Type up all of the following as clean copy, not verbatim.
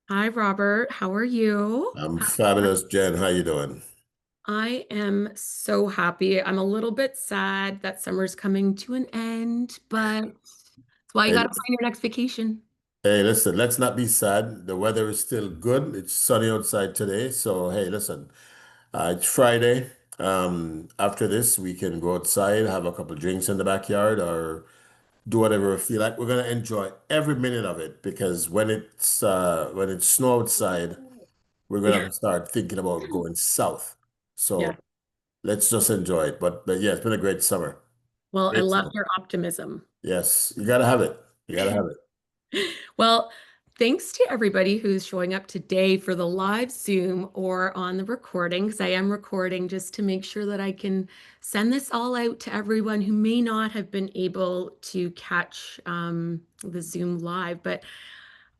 Hi, Robert. How are you? I'm fabulous, Jen. How you doing? I am so happy. I'm a little bit sad that summer's coming to an end, but that's why you Hey, got to plan your next vacation. hey, listen, let's not be sad. The weather is still good. It's sunny outside today. So, hey, listen, it's Friday. After this, we can go outside, have a couple drinks in the backyard, or do whatever we feel like. We're gonna enjoy every minute of it because when it's snow outside, we're gonna have Yeah. to start thinking about going south. Yeah. So let's just enjoy it. But yeah, it's been a great summer. Well, I Great love summer. your optimism. Yes, you gotta have it. You gotta have it. Well, thanks to everybody who's showing up today for the live Zoom or on the recording, because I am recording just to make sure that I can send this all out to everyone who may not have been able to catch the Zoom live. But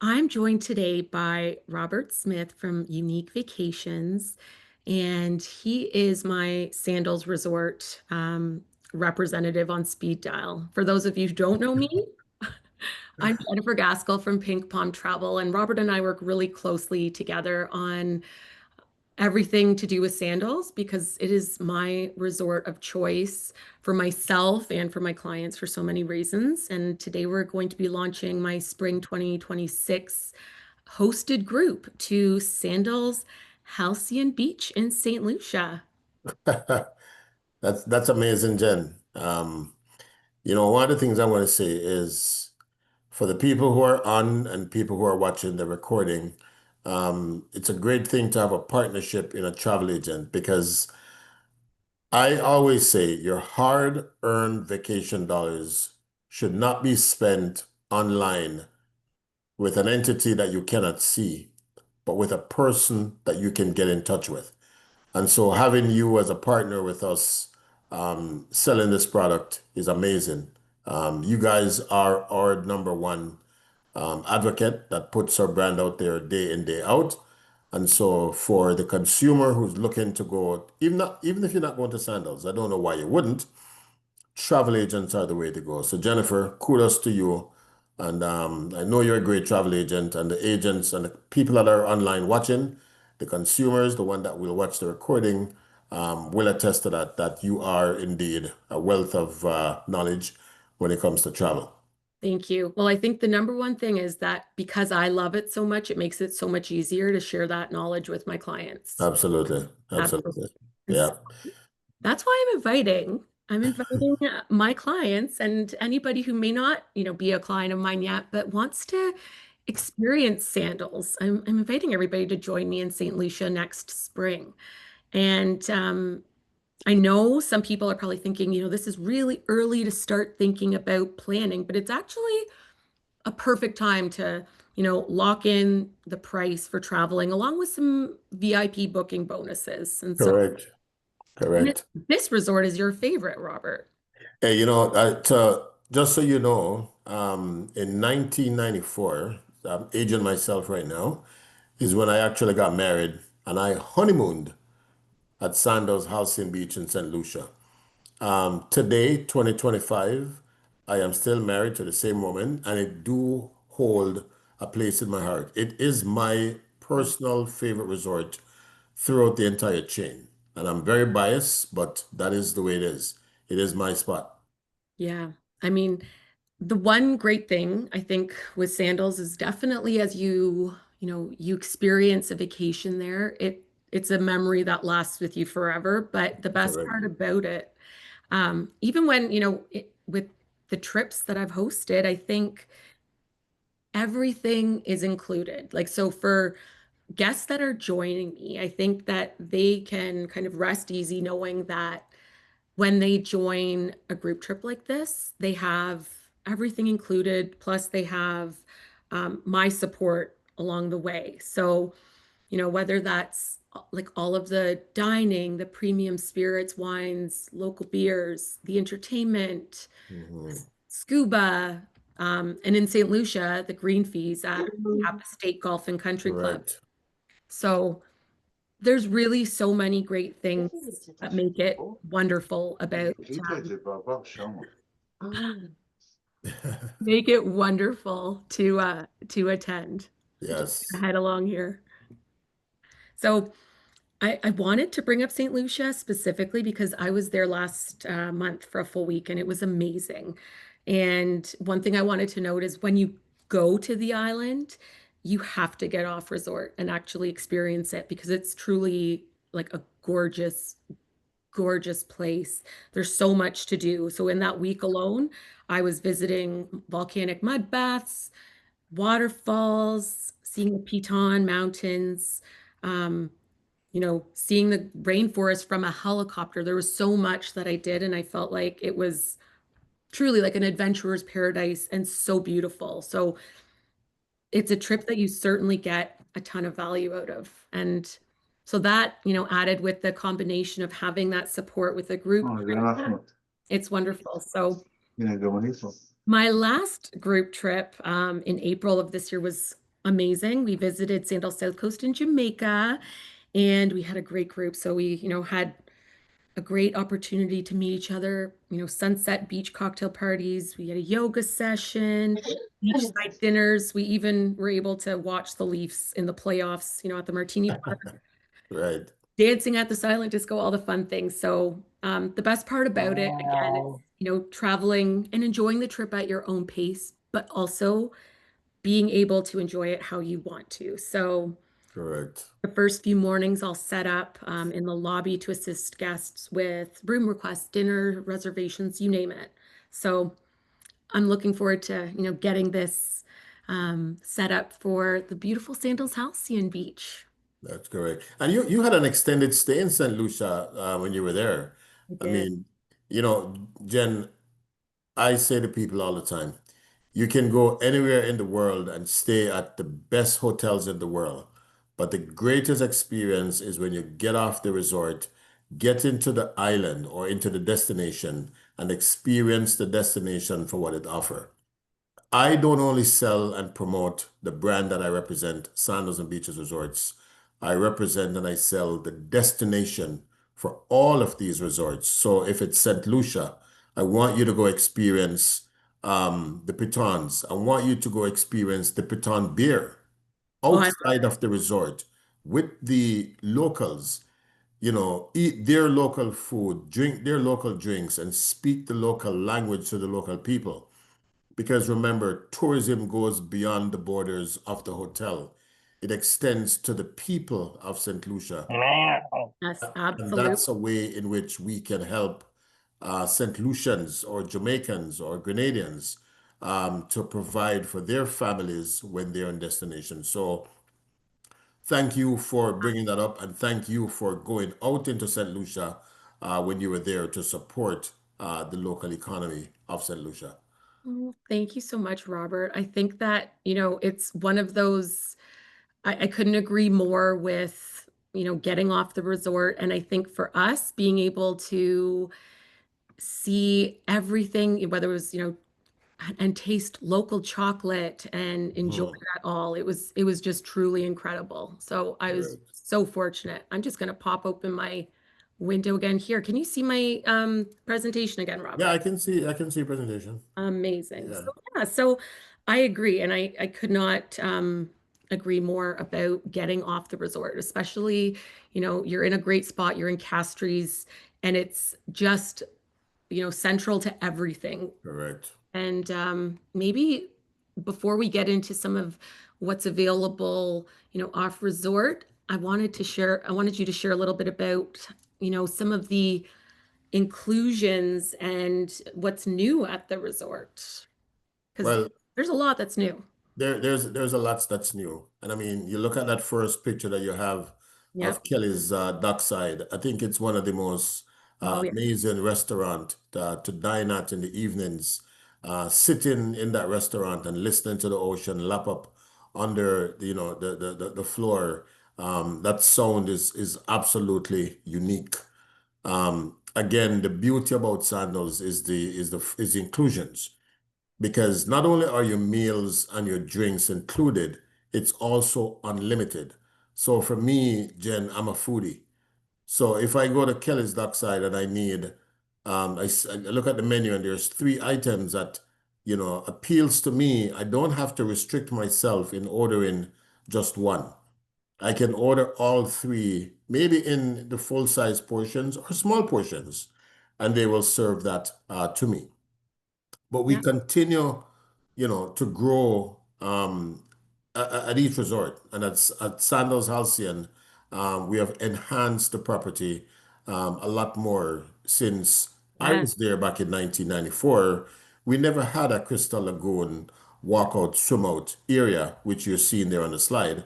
I'm joined today by Robert Smith from Unique Vacations, and he is my Sandals Resort representative on speed dial. For those of you who don't know me, I'm Jennifer Gaskell from Pink Palm Travel, and Robert and I work really closely together on everything to do with sandals because it is my resort of choice for myself and for my clients for so many reasons. And today we're going to be launching my spring 2026 hosted group to Sandals Halcyon Beach in Saint Lucia. That's amazing, Jen. One of the things I want to say is for the people who are on and people who are watching the recording, it's a great thing to have a partnership in a travel agent because I always say your hard-earned vacation dollars should not be spent online with an entity that you cannot see, but with a person that you can get in touch with. And so having you as a partner with us selling this product is amazing. You guys are our number one advocate that puts our brand out there day in, day out. And so for the consumer who's looking to go, even if you're not going to Sandals, I don't know why you wouldn't, travel agents are the way to go. So Jennifer, kudos to you. And I know you're a great travel agent, and the agents and the people that are online watching, the consumers, the one that will watch the recording, will attest to that you are indeed a wealth of knowledge when it comes to travel. Thank you. Well, I think the number one thing is that because I love it so much, it makes it so much easier to share that knowledge with my clients. Absolutely. Absolutely. Absolutely. And so Yeah. that's why I'm inviting my clients and anybody who may not, be a client of mine yet, but wants to experience sandals. I'm inviting everybody to join me in St. Lucia next spring. And I know some people are probably thinking, this is really early to start thinking about planning, but it's actually a perfect time to, lock in the price for traveling along with some VIP booking bonuses. And so Correct. Correct. this resort is your favorite, Robert. Hey, just so you know, in 1994, I'm aging myself right now, is when I actually got married and I honeymooned at Sandals Halcyon Beach in St. Lucia. Today, 2025, I am still married to the same woman and it do hold a place in my heart. It is my personal favorite resort throughout the entire chain. And I'm very biased, but that is the way it is. It is my spot. Yeah. I mean, the one great thing I think with sandals is definitely as you experience a vacation there, it's a memory that lasts with you forever. But the best Correct. part about it, even when, with the trips that I've hosted, I think everything is included. Like, so for guests that are joining me, I think that they can kind of rest easy knowing that when they join a group trip like this, they have everything included, plus they have my support along the way. So, whether that's like all of the dining, the premium spirits, wines, local beers, the entertainment, Mhm. scuba, and in St. Lucia, the green fees at Kappa State Golf and Country Club. Correct. So there's really so many great things that make it wonderful about make it wonderful to attend. Just Yes. head along here. So I wanted to bring up St. Lucia specifically because I was there last month for a full week and it was amazing. And one thing I wanted to note is when you go to the island, you have to get off resort and actually experience it because it's truly like a gorgeous, gorgeous place. There's so much to do. So in that week alone, I was visiting volcanic mud baths, waterfalls, seeing the Piton Mountains. Um, seeing the rainforest from a helicopter. There was so much that I did, and I felt like it was truly like an adventurer's paradise and so beautiful. So it's a trip that you certainly get a ton of value out of. And so that, added with the combination of having that support with a group, Oh, gracias. it's wonderful. So Mira qué bonito. my last group trip in April of this year was amazing. We visited Sandals South Coast in Jamaica, and we had a great group. So we, had a great opportunity to meet each other, sunset beach cocktail parties. We had a yoga session, beachside dinners. We even were able to watch the Leafs in the playoffs, at the Martini Bar, Right. dancing at the silent disco, all the fun things. So the best part about it, again, is, Wow. traveling and enjoying the trip at your own pace, but also being able to enjoy it how you want to. So Correct. the first few mornings, I'll set up in the lobby to assist guests with room requests, dinner reservations, you name it. So I'm looking forward to, getting this set up for the beautiful Sandals Halcyon Beach. That's correct. And you had an extended stay in St. Lucia when you were there. I I did. mean, you know, Jen, I say to people all the time, you can go anywhere in the world and stay at the best hotels in the world. But the greatest experience is when you get off the resort, get into the island or into the destination and experience the destination for what it offers. I don't only sell and promote the brand that I represent, Sandals and Beaches Resorts. I represent and I sell the destination for all of these resorts. So if it's St. Lucia, I want you to go experience the pitons. I want you to go experience the piton beer Oh, I love outside it. of the resort with the locals. Eat their local food, drink their local drinks, and speak the local language to the local people. Because remember, tourism goes beyond the borders of the hotel. It extends to the people of St. Lucia. Wow. Yes, And absolutely. that's a way in which we can help St. Lucians or Jamaicans or Grenadians to provide for their families when they're in destination. So thank you for bringing that up, and thank you for going out into St. Lucia when you were there to support the local economy of St. Lucia. Oh, thank you so much, Robert. I think that, it's one of those, I couldn't agree more with, getting off the resort. And I think for us, being able to see everything, whether it was, and taste local chocolate and enjoy Mhm. that all. It was just truly incredible. So I was Correct. so fortunate. I'm just going to pop open my window again here. Can you see my presentation again, Yeah, Robert? I can see presentation. Amazing. Yeah. So yeah, so I agree, and I could not agree more about getting off the resort, especially, you're in a great spot, you're in Castries, and it's just, central to everything. Correct. And maybe before we get into some of what's available, off resort, I wanted you to share a little bit about, some of the inclusions and what's new at the resort. Because Well, there's a lot that's new. there's a lot that's new. And I mean, you look at that first picture that you have of Yep. Kelly's dockside. I think it's one of the most Oh, yeah. amazing restaurant to dine at in the evenings. Sitting in that restaurant and listening to the ocean lap up under the floor. That sound is absolutely unique. Again, the beauty about sandals is the inclusions. Because not only are your meals and your drinks included, it's also unlimited. So for me, Jen, I'm a foodie. So if I go to Kelly's Dockside and I need, I look at the menu and there's three items that, appeals to me. I don't have to restrict myself in ordering, just one. I can order all three, maybe in the full size portions or small portions, and they will serve that to me. But we Yeah. continue, to grow at each resort. And at Sandals Halcyon, we have enhanced the property a lot more since I Yes. was there back in 1994. We never had a Crystal Lagoon walkout, swim out area, which you're seeing there on the slide.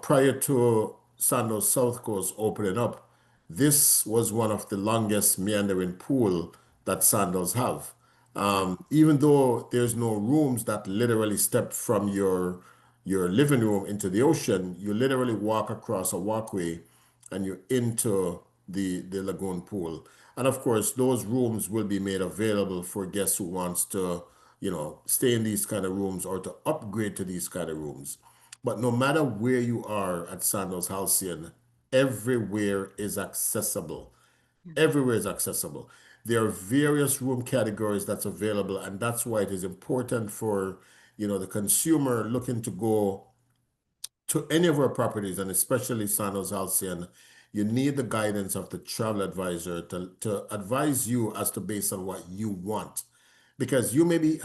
Prior to Sandals South Coast opening up, this was one of the longest meandering pool that Sandals have. Yeah. Even though there's no rooms that literally step from your living room into the ocean, you literally walk across a walkway and you're into the lagoon pool. And of course, those rooms will be made available for guests who wants to, stay in these kind of rooms or to upgrade to these kind of rooms. But no matter where you are at Sandals Halcyon, everywhere is accessible. Yeah. Everywhere is accessible. There are various room categories that's available, and that's why it is important for, the consumer looking to go to any of our properties, and especially Sandals Halcyon, you need the guidance of the travel advisor to advise you as to based on what you want. Because you may be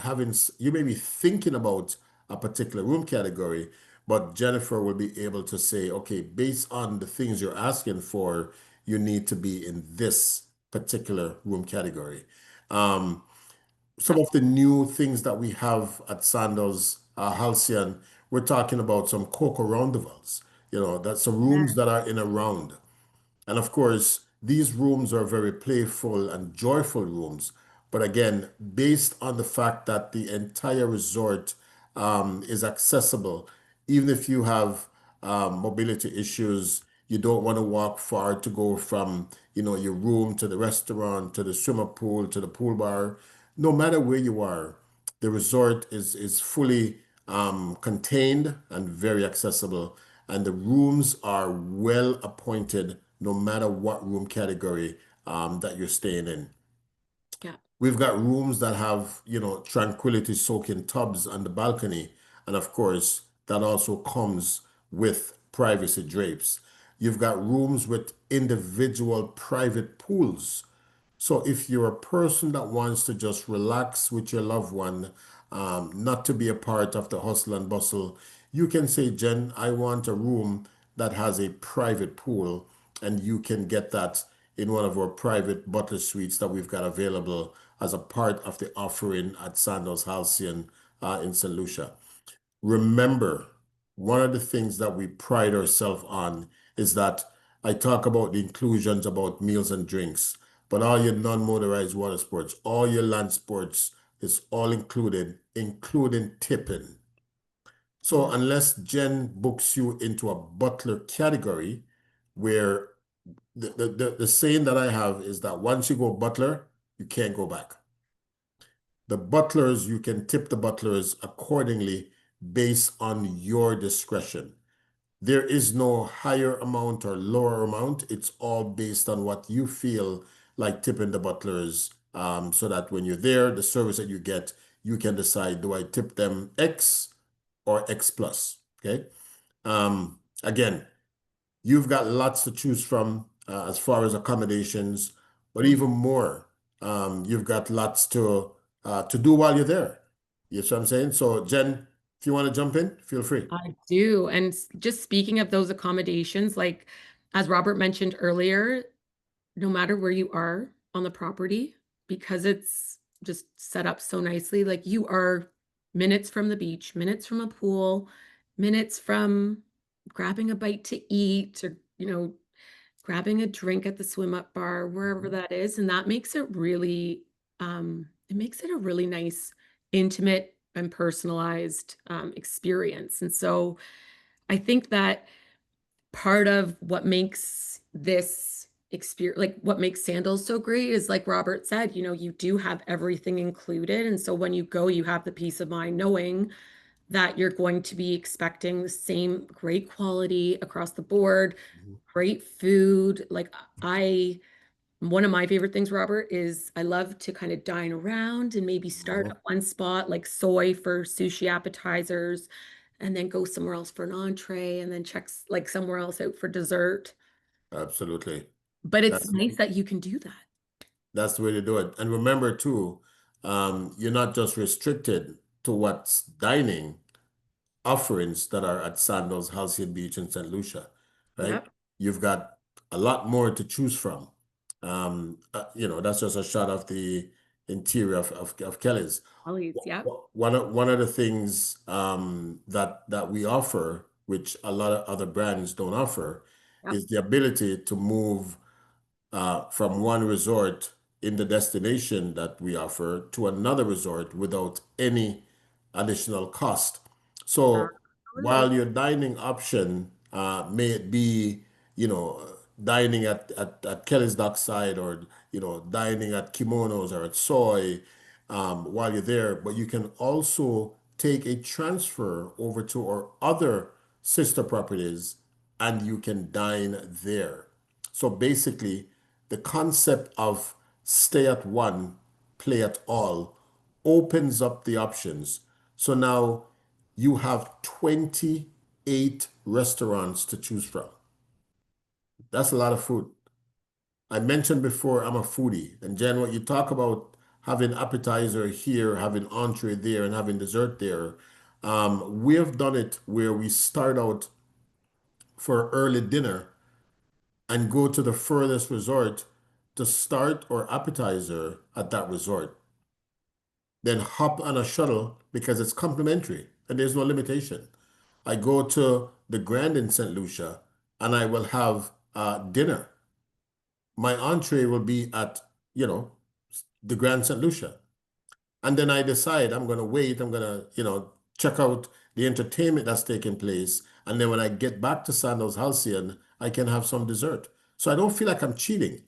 thinking about a particular room category, but Jennifer will be able to say, okay, based on the things you're asking for, you need to be in this particular room category. Um, some Yeah. of the new things that we have at Sandals Halcyon, we're talking about some cocoa roundavals, that's some rooms that are in a round. And of course, these rooms are very playful and joyful rooms. But again, based on the fact that the entire resort is accessible, even if you have mobility issues, you don't want to walk far to go from, your room to the restaurant, to the swimming pool, to the pool bar. No matter where you are, the resort is fully contained and very accessible, and the rooms are well appointed no matter what room category that you're staying in. Yeah. We've got rooms that have, tranquility soaking tubs on the balcony. And of course, that also comes with privacy drapes. You've got rooms with individual private pools. So if you're a person that wants to just relax with your loved one, not to be a part of the hustle and bustle, you can say, Jen, I want a room that has a private pool, and you can get that in one of our private butler suites that we've got available as a part of the offering at Sandals Halcyon in St. Lucia. Remember, one of the things that we pride ourselves on is that I talk about the inclusions about meals and drinks, but all your non-motorized water sports, all your land sports is all included, including tipping. So Yeah. unless Jen books you into a butler category, where the saying that I have is that once you go butler, you can't go back. The butlers, you can tip the butlers accordingly based on your discretion. There is no higher amount or lower amount. It's all based on what you feel like tipping the butlers, so that when you're there, the service that you get, you can decide, do I tip them X or X plus? Okay. Again, you've got lots to choose from as far as accommodations, but Yeah. even more, you've got lots to do while you're there. You see what I'm saying? So, Jen, if you want to jump in, feel free. I do. And just speaking of those accommodations, like as Robert mentioned earlier, no matter where you are on the property, because it's just set up so nicely, like you are minutes from the beach, minutes from a pool, minutes from grabbing a bite to eat or, grabbing a drink at the swim up bar, wherever Mhm. that is. And that makes it really, it makes it a really nice, intimate and personalized experience. And so I think that part of what makes this experience, like what makes Sandals so great is like Robert said, you do have everything included. And so when you go, you have the peace of mind knowing that you're going to be expecting the same great quality across the board, Mhm. great food. Like one of my favorite things, Robert, is I love to kind of dine around and maybe start Mhm. at one spot, like soy for sushi appetizers, and then go somewhere else for an entree and then like somewhere else out for dessert. Absolutely. But it's That's nice that you can do that. that's the way to do it. And remember too, you're not just restricted to what's dining offerings that are at Sandals, Halcyon Beach, and Saint Lucia, right? Yep. You've got a lot more to choose from. That's just a shot of the interior of Kelly's. Always, yep. One of the things that we offer, which a lot of other brands don't offer, Yep. is the ability to move from one resort in the destination that we offer to another resort without any additional cost. So Absolutely. while your dining option may it be, dining at Kelly's Dockside or, dining at Kimonos or at Soy while you're there, but you can also take a transfer over to our other sister properties and you can dine there. So basically, the concept of stay at one, play at all opens up the options. So now you have 28 restaurants to choose from. That's a lot of food. I mentioned before I'm a foodie. And Jen, what you talk about having appetizer here, having entree there, and having dessert there, we have done it where we start out for early dinner and go to the furthest resort to start our appetizer at that resort. Then hop on a shuttle because it's complimentary and there's no limitation. I go to the Grand in St. Lucia and I will have dinner. My entree will be at, the Grand St. Lucia. And then I decide I'm going to wait, I'm going to, check out the entertainment that's taking place. And then when I get back to Sandals Halcyon, I can have some dessert. So I don't feel like I'm cheating.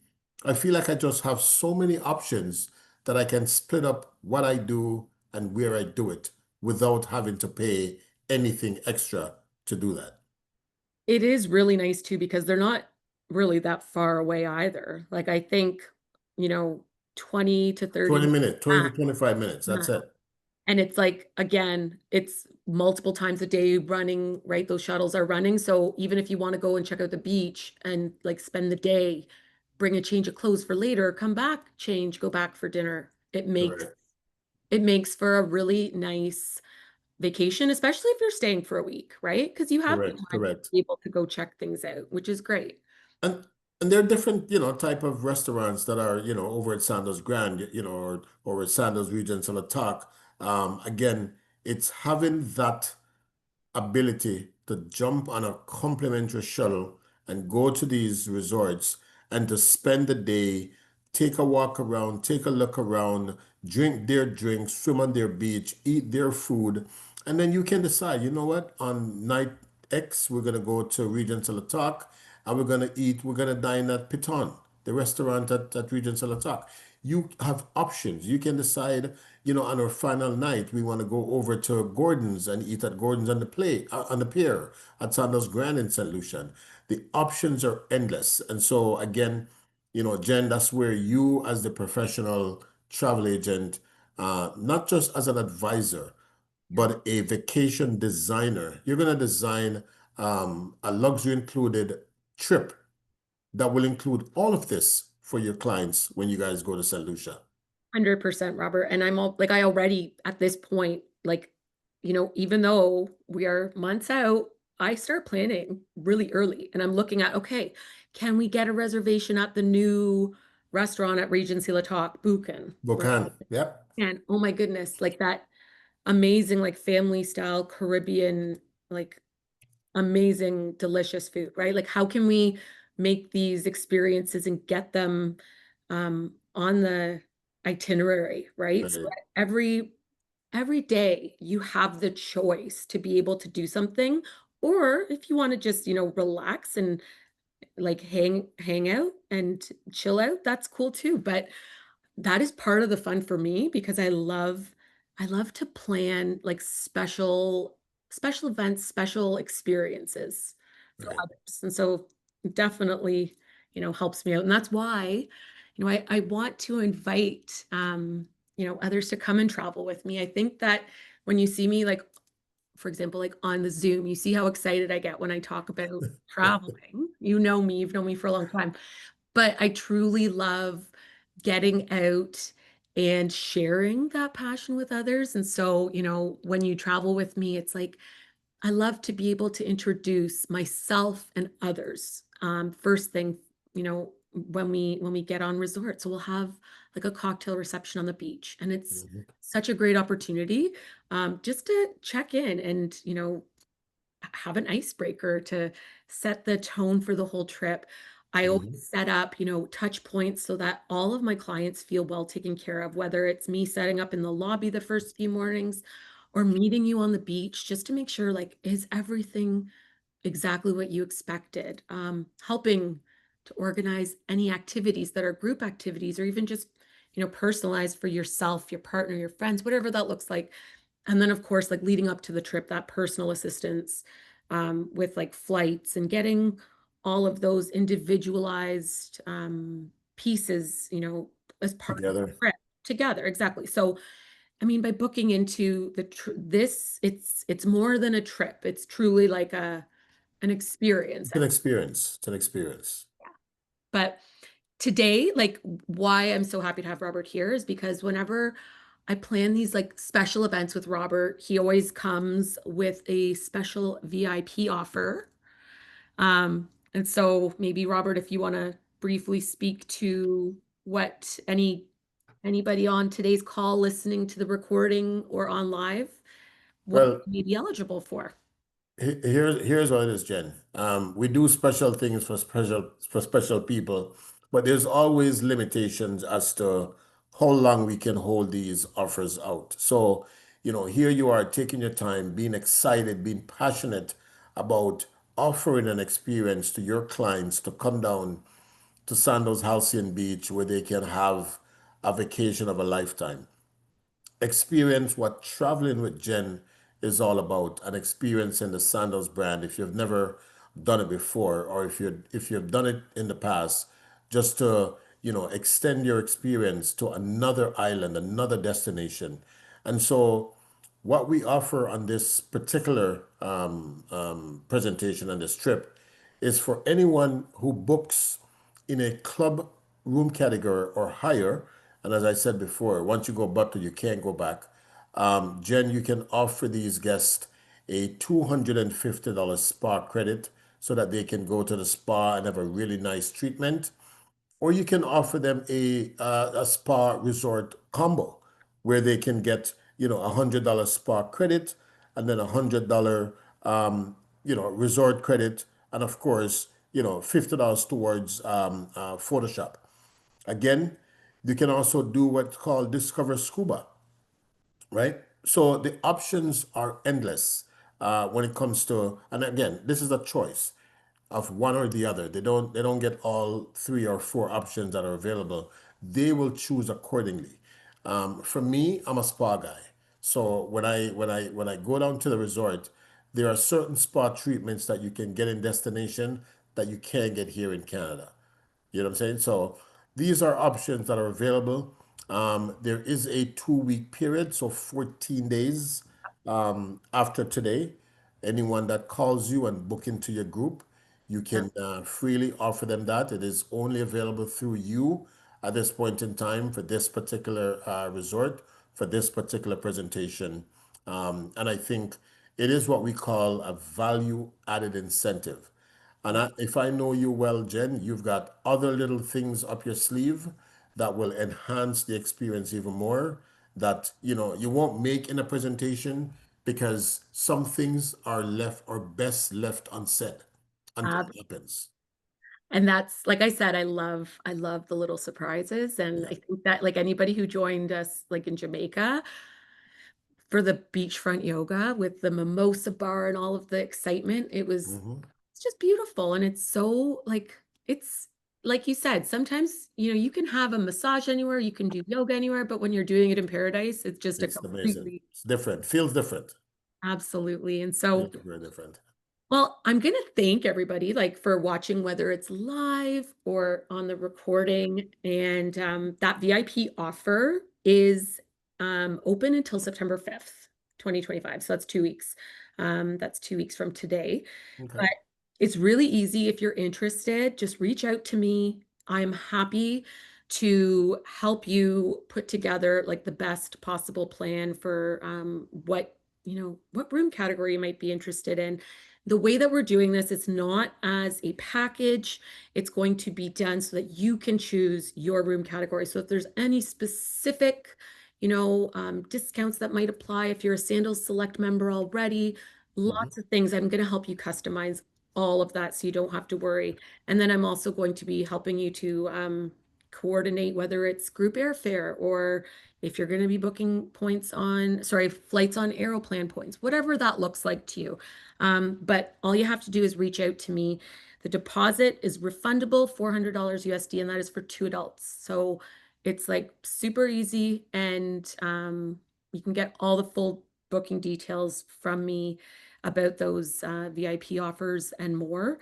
I feel like I just have so many options that I can split up what I do and where I do it without having to pay anything extra to do that. It is really nice too because they're not really that far away either. Like I think, you know, 20 to 30 20 minutes minutes, 20 to max. 25 minutes. Yeah. That's it. And it's like, again, it's multiple times a day running, right? Those shuttles are running. So even if you want to go and check out the beach and like spend the day, bring a change of clothes for later, come back, change, go back for dinner. Correct. It makes for a really nice vacation, especially if you're staying for a week, right? Because you have the Correct. time to Correct. be able to go check things out, which is great. And and there are different, type of restaurants that are, over at Sandals Grand, or at Sandals Region Talatak. Again, it's having that ability to jump on a complimentary shuttle and go to these resorts and to spend the day, take a walk around, take a look around, drink their drinks, swim on their beach, eat their food, and then you can decide, you know what, on night X, we're gonna go to Regent Talatak and we're gonna dine at Piton, the restaurant at Regent Talatak. You have options. You can decide, on our final night, we want to go over to Gordon's and eat at Gordon's on the pier at Sandals Grand in St. Lucian. The options are endless. And so again, Jen, that's where you as the professional travel agent, not just as an advisor, Yeah. but a vacation designer, you're going to design a luxury included trip that will include all of this for your clients when you guys go to St. Lucia. 100%, Robert. And I'm all like, I already at this point, like, even though we are months out, I start planning really early and I'm looking at, okay, can we get a reservation at the new restaurant at Regency La Talk, Buchan, right? Bocan. Yep. And oh my goodness, like that amazing, like family style Caribbean, like amazing, delicious food, right? Like, how can we make these experiences and get them on the itinerary, right? So Right. that every day you have the choice to be able to do something, or if you want to just, relax and like hang out and chill out, that's cool too. But that is part of the fun for me because I love to plan like special events, special experiences for Right. others. And so definitely, helps me out. And that's why, I want to invite others to come and travel with me. I think that when you see me like for example, like on the Zoom, you see how excited I get when I talk about traveling. You know me, you've known me for a long time, but I truly love getting out and sharing that passion with others. And so, when you travel with me, it's like I love to be able to introduce myself and others. First thing, when we get on resort, so we'll have like a cocktail reception on the beach, and it's Mhm. such a great opportunity just to check in and have an icebreaker to set the tone for the whole trip. I always Mhm. set up, touch points so that all of my clients feel well taken care of, whether it's me setting up in the lobby the first few mornings or meeting you on the beach just to make sure, like, is everything exactly what you expected? Helping to organize any activities that are group activities or even just, personalized for yourself, your partner, your friends, whatever that looks like. And then, of course, like leading up to the trip, that personal assistance with like flights and getting all of those individualized pieces, as part of the Together. trip together. Exactly. So, I mean, by booking into it's more than a trip. It's truly like an experience. It's an experience. It's an experience. But today, like why I'm so happy to have Robert here is because whenever I plan these like special events with Robert, he always comes with a special VIP offer. And so maybe Robert, if you want to briefly speak to what anybody on today's call listening to the recording or on live, what Well, you may be eligible for. here's what it is, Jen. We do special things for special people, but there's always limitations as to how long we can hold these offers out. So, here you are taking your time, being excited, being passionate about offering an experience to your clients to come down to Sandals Halcyon Beach where they can have a vacation of a lifetime, experience what traveling with Jen is all about, an experience in the Sandals brand. If you've never done it before, or if you've done it in the past, just to extend your experience to another island, another destination. And so, what we offer on this particular presentation on this trip is for anyone who books in a club room category or higher. And as I said before, once you go butter, you can't go back. Jen, you can offer these guests a $250 spa credit so that they can go to the spa and have a really nice treatment. Or you can offer them a spa resort combo where they can get, $100 spa credit and then $100, resort credit. And of course, $50 towards Photoshop. Again, you can also do what's called Discover Scuba, right? So the options are endless when it comes to, and again, this is a choice of one or the other. They don't get all three or four options that are available. They will choose accordingly. For me, I'm a spa guy. So when I go down to the resort, there are certain spa treatments that you can get in destination that you can't get here in Canada. You know what I'm saying? So these are options that are available. There is a 2 week period, so 14 days after today. Anyone that calls you and book into your group, you Yeah. can freely offer them that. It is only available through you at this point in time for this particular resort, for this particular presentation. And I think it is what we call a value added incentive. And if I know you well, Jen, you've got other little things up your sleeve that will enhance the experience even more that you won't make in a presentation because some things are left or best left unsaid until Uh, it happens. and that's like I said, I love the little surprises. And Yeah. I think that like anybody who joined us like in Jamaica for the beachfront yoga with the mimosa bar and all of the excitement, Hmm. it's just beautiful. And it's like you said, sometimes you can have a massage anywhere, you can do yoga anywhere, but when you're doing it in paradise, it's just a It's amazing. completely It's different. Feels different. absolutely. And so, Feels very different. well, I'm going to thank everybody like for watching, whether it's live or on the recording. And that VIP offer is open until September 5th, 2025. So that's 2 weeks. That's 2 weeks from today. Okay. But it's really easy if you're interested. Just reach out to me. I'm happy to help you put together like the best possible plan for what room category you might be interested in. The way that we're doing this, it's not as a package. It's going to be done so that you can choose your room category. So if there's any specific, discounts that might apply if you're a Sandals Select member already, Mhm. lots of things. I'm going to help you customize all of that so you don't have to worry. And then I'm also going to be helping you to coordinate whether it's group airfare or if you're going to be booking flights on Aeroplan points, whatever that looks like to you. But all you have to do is reach out to me. The deposit is refundable, $400 USD, and that is for 2 adults. So it's like super easy, and you can get all the full booking details from me about those VIP offers and more.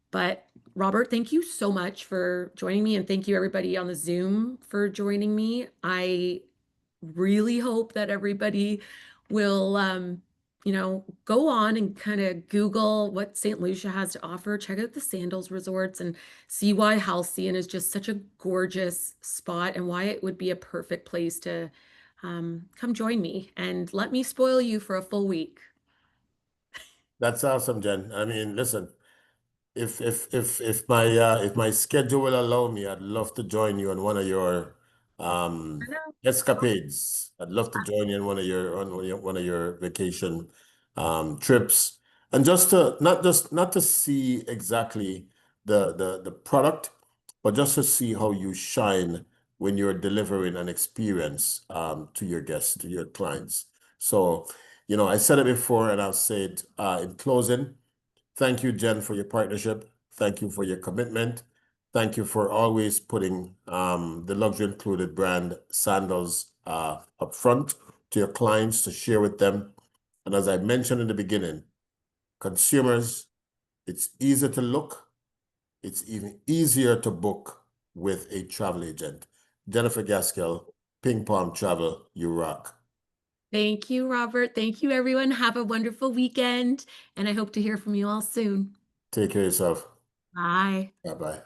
But Robert, thank you so much for joining me, and thank you everybody on the Zoom for joining me. I really hope that everybody will, go on and kind of Google what St. Lucia has to offer. Check out the Sandals Resorts and see why Halcyon is just such a gorgeous spot and why it would be a perfect place to come join me and let me spoil you for a full week. That's awesome, Jen. I mean, listen, if my schedule will allow me, I'd love to join you on one of your I know. escapades. I'd love to join you on one of your vacation trips, and just to not to see exactly the product, but just to see how you shine when you're delivering an experience to your guests, to your clients. So, I said it before, and I'll say it in closing. Thank you, Jen, for your partnership. Thank you for your commitment. Thank you for always putting the luxury included brand sandals up front to your clients to share with them. And as I mentioned in the beginning, consumers, it's easier to look, it's even easier to book with a travel agent. Jennifer Gaskell, Ping Pong Travel, you rock. Thank you, Robert. Thank you, everyone. Have a wonderful weekend, and I hope to hear from you all soon. Take care of yourself. Bye. Bye bye.